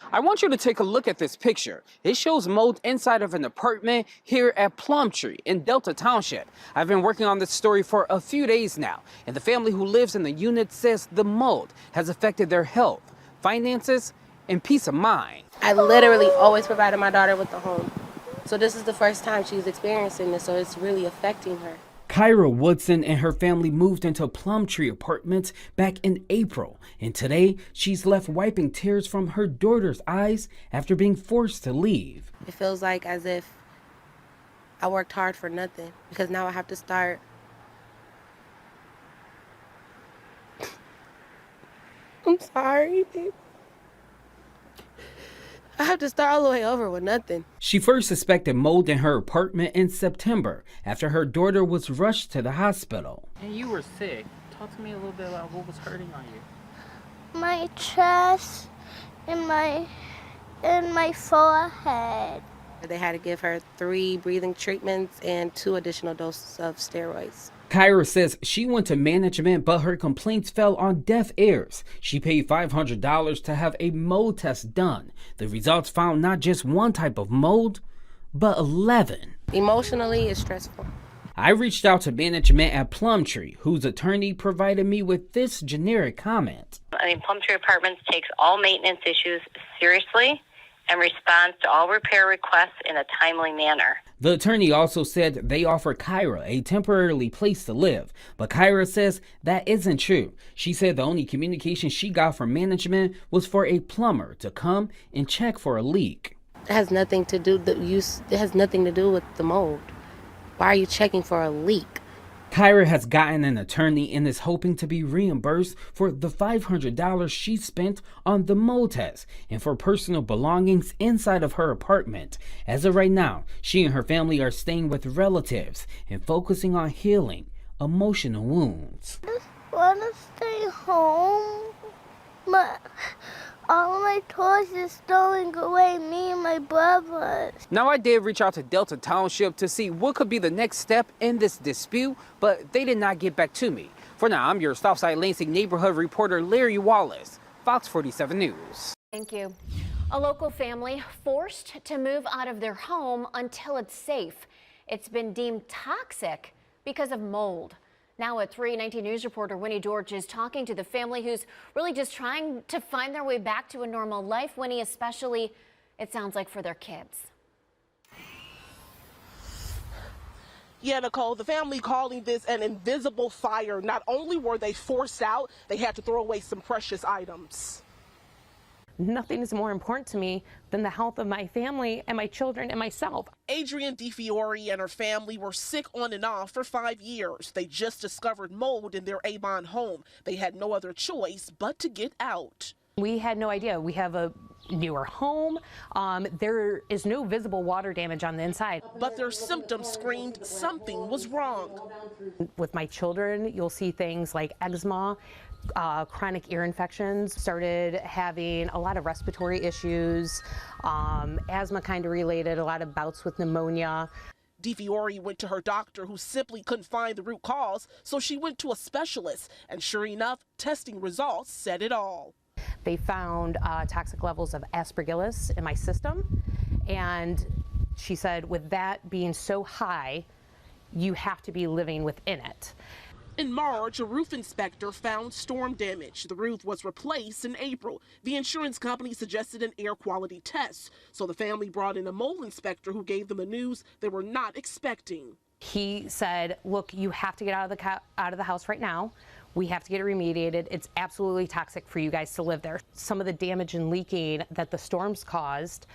I want you to take a look at this picture. It shows mold inside of an apartment here at Plumtree in Delta Township. I've been working on this story for a few days now, and the family who lives in the unit says the mold has affected their health, finances, and peace of mind. I literally always provided my daughter with a home. So this is the first time she's experiencing this, so it's really affecting her. Kyra Woodson and her family moved into Plumtree Apartments back in April, and today she's left wiping tears from her daughter's eyes after being forced to leave. It feels like as if I worked hard for nothing, because now I have to start. I'm sorry, babe. I have to start all the way over with nothing. She first suspected mold in her apartment in September after her daughter was rushed to the hospital. And you were sick. Talk to me a little bit about what was hurting on you. My chest and my forehead. They had to give her 3 breathing treatments and 2 additional doses of steroids. Kyra says she went to management, but her complaints fell on deaf ears. She paid $500 to have a mold test done. The results found not just one type of mold, but 11. Emotionally, it's stressful. I reached out to management at Plumtree, whose attorney provided me with this generic comment. Plumtree Apartments takes all maintenance issues seriously and responds to all repair requests in a timely manner. The attorney also said they offer Kyra a temporary place to live, but Kyra says that isn't true. She said the only communication she got from management was for a plumber to come and check for a leak. It has nothing to do with the mold. Why are you checking for a leak? Kyra has gotten an attorney and is hoping to be reimbursed for the $500 she spent on the mold test and for personal belongings inside of her apartment. As of right now, she and her family are staying with relatives and focusing on healing emotional wounds. I just want to stay home, but all of my toys is stolen away, me and my brothers. Now, I did reach out to Delta Township to see what could be the next step in this dispute, but they did not get back to me. For now, I'm your Southside Lansing neighborhood reporter Larry Wallace, Fox 47 News. Thank you. A local family forced to move out of their home until it's safe. It's been deemed toxic because of mold. Now at 3:19 News reporter Winnie George is talking to the family who's really just trying to find their way back to a normal life. Winnie, especially, it sounds like for their kids. Yeah, Nicole, the family calling this an invisible fire. Not only were they forced out, they had to throw away some precious items. Nothing is more important to me than the health of my family and my children and myself. Adrienne DiFiore and her family were sick on and off for 5 years. They just discovered mold in their Avon home. They had no other choice but to get out. We had no idea. We have a newer home. There is no visible water damage on the inside. But their symptoms screamed something was wrong. With my children, you'll see things like eczema, chronic ear infections, started having a lot of respiratory issues, asthma kind of related, a lot of bouts with pneumonia. DiFiore went to her doctor who simply couldn't find the root cause, so she went to a specialist, and sure enough, testing results said it all. They found toxic levels of aspergillus in my system, and she said with that being so high, you have to be living within it. In March, a roof inspector found storm damage. The roof was replaced in April. The insurance company suggested an air quality test, so the family brought in a mold inspector who gave them the news they were not expecting. He said, look, you have to get out of the house right now. We have to get it remediated. It's absolutely toxic for you guys to live there. Some of the damage and leaking that the storms caused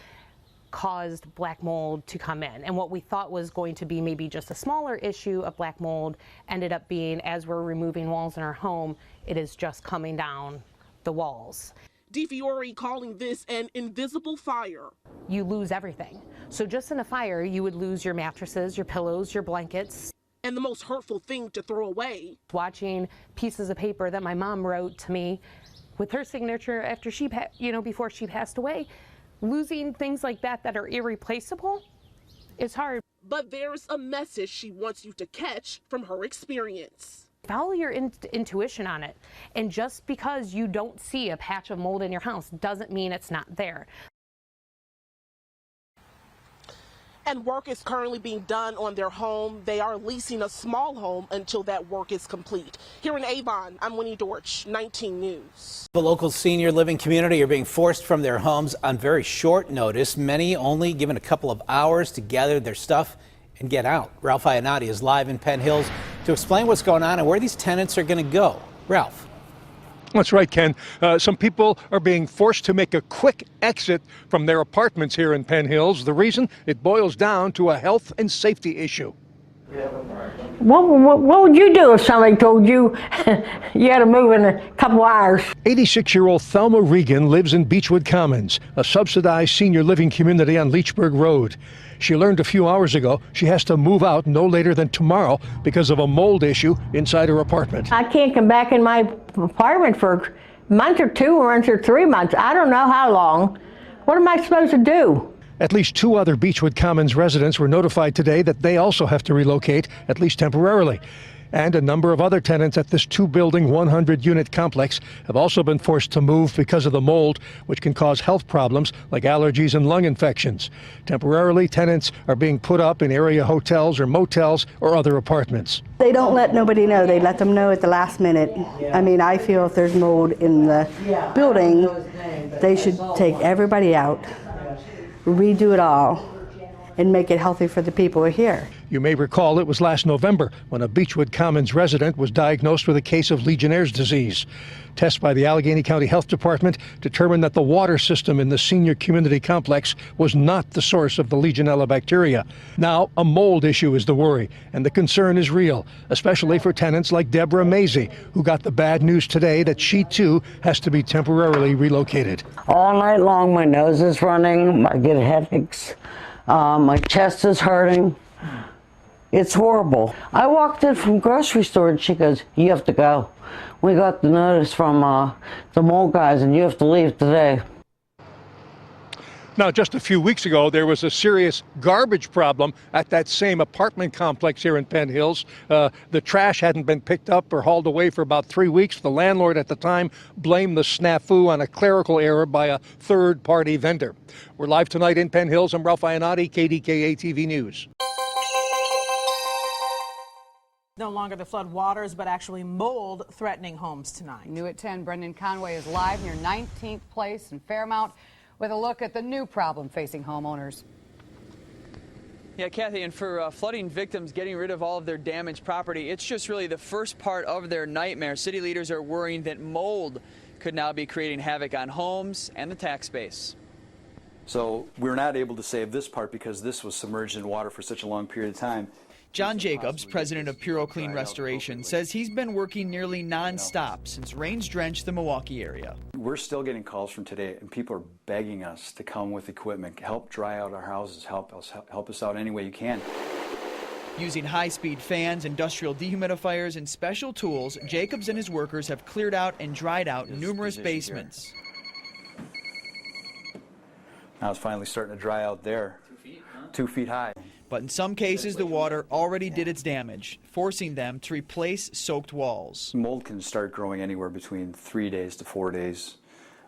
black mold to come in. And what we thought was going to be maybe just a smaller issue of black mold ended up being, as we're removing walls in our home, it is just coming down the walls. DiFiore calling this an invisible fire. You lose everything. So just in a fire, you would lose your mattresses, your pillows, your blankets. And the most hurtful thing to throw away. Watching pieces of paper that my mom wrote to me with her signature after before she passed away. Losing things like that are irreplaceable is hard. But there's a message she wants you to catch from her experience. Follow your intuition on it. And just because you don't see a patch of mold in your house doesn't mean it's not there. And work is currently being done on their home. They are leasing a small home until that work is complete. Here in Avon, I'm Winnie Dortch, 19 News. The local senior living community are being forced from their homes on very short notice, many only given a couple of hours to gather their stuff and get out. Ralph Iannotti is live in Penn Hills to explain what's going on and where these tenants are going to go. Ralph. That's right, Ken. Some people are being forced to make a quick exit from their apartments here in Penn Hills. The reason? It boils down to a health and safety issue. What would you do if somebody told you you had to move in a couple hours? 86-year-old Thelma Regan lives in Beechwood Commons, a subsidized senior living community on Leechburg Road. She learned a few hours ago she has to move out no later than tomorrow because of a mold issue inside her apartment. I can't come back in my apartment for a month or 2 months or 3 months. I don't know how long. What am I supposed to do? At least 2 other Beechwood Commons residents were notified today that they also have to relocate, at least temporarily. And a number of other tenants at this 2-building, 100-unit complex have also been forced to move because of the mold, which can cause health problems like allergies and lung infections. Temporarily, tenants are being put up in area hotels or motels or other apartments. They don't let nobody know. They let them know at the last minute. I mean, I feel if there's mold in the building, they should take everybody out, redo it all, and make it healthy for the people who are here. You may recall it was last November when a Beechwood Commons resident was diagnosed with a case of Legionnaire's disease. Tests by the Allegheny County Health Department determined that the water system in the senior community complex was not the source of the Legionella bacteria. Now, a mold issue is the worry, and the concern is real, especially for tenants like Deborah Mazie, who got the bad news today that she too has to be temporarily relocated. All night long, my nose is running, I get headaches, my chest is hurting. It's horrible. I walked in from grocery store and she goes, "You have to go. We got the notice from the mold guys and you have to leave today." Now, just a few weeks ago, there was a serious garbage problem at that same apartment complex here in Penn Hills. The trash hadn't been picked up or hauled away for about 3 weeks. The landlord at the time blamed the snafu on a clerical error by a third-party vendor. We're live tonight in Penn Hills. I'm Ralph Iannotti, KDKA TV News. No longer the flood waters, but actually mold threatening homes tonight. New at 10, Brendan Conway is live near 19th Place in Fairmount with a look at the new problem facing homeowners. Yeah, Kathy, and for flooding victims getting rid of all of their damaged property, it's just really the first part of their nightmare. City leaders are worrying that mold could now be creating havoc on homes and the tax base. So we're not able to save this part because this was submerged in water for such a long period of time. John Jacobs, president of Puro Clean Restoration, says he's been working nearly nonstop since rains drenched the Milwaukee area. We're still getting calls from today, and people are begging us to come with equipment, help dry out our houses, help us out any way you can. Using high-speed fans, industrial dehumidifiers, and special tools, Jacobs and his workers have cleared out and dried out numerous basements. Now it's finally starting to dry out there. 2 feet high. But in some cases, the water already did its damage, forcing them to replace soaked walls. Mold can start growing anywhere between 3 days to 4 days.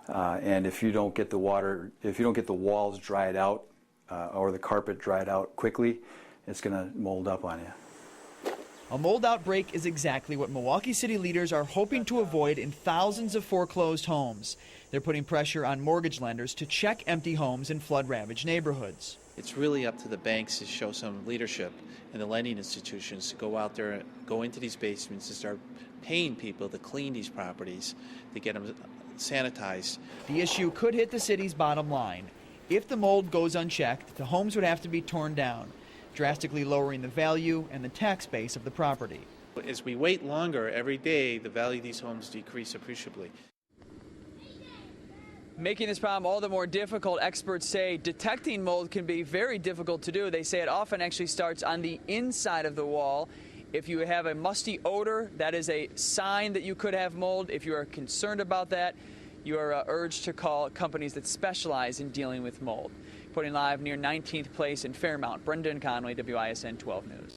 And if you don't get the walls dried out or the carpet dried out quickly, it's going to mold up on you. A mold outbreak is exactly what Milwaukee City leaders are hoping to avoid in thousands of foreclosed homes. They're putting pressure on mortgage lenders to check empty homes in flood-ravaged neighborhoods. It's really up to the banks to show some leadership and the lending institutions to go out there, go into these basements and start paying people to clean these properties, to get them sanitized. The issue could hit the city's bottom line. If the mold goes unchecked, the homes would have to be torn down, drastically lowering the value and the tax base of the property. As we wait longer, every day the value of these homes decrease appreciably. Making this problem all the more difficult, experts say detecting mold can be very difficult to do. They say it often actually starts on the inside of the wall. If you have a musty odor, that is a sign that you could have mold. If you are concerned about that, you are urged to call companies that specialize in dealing with mold. Reporting live near 19th Place in Fairmount, Brendan Conway, WISN 12 News.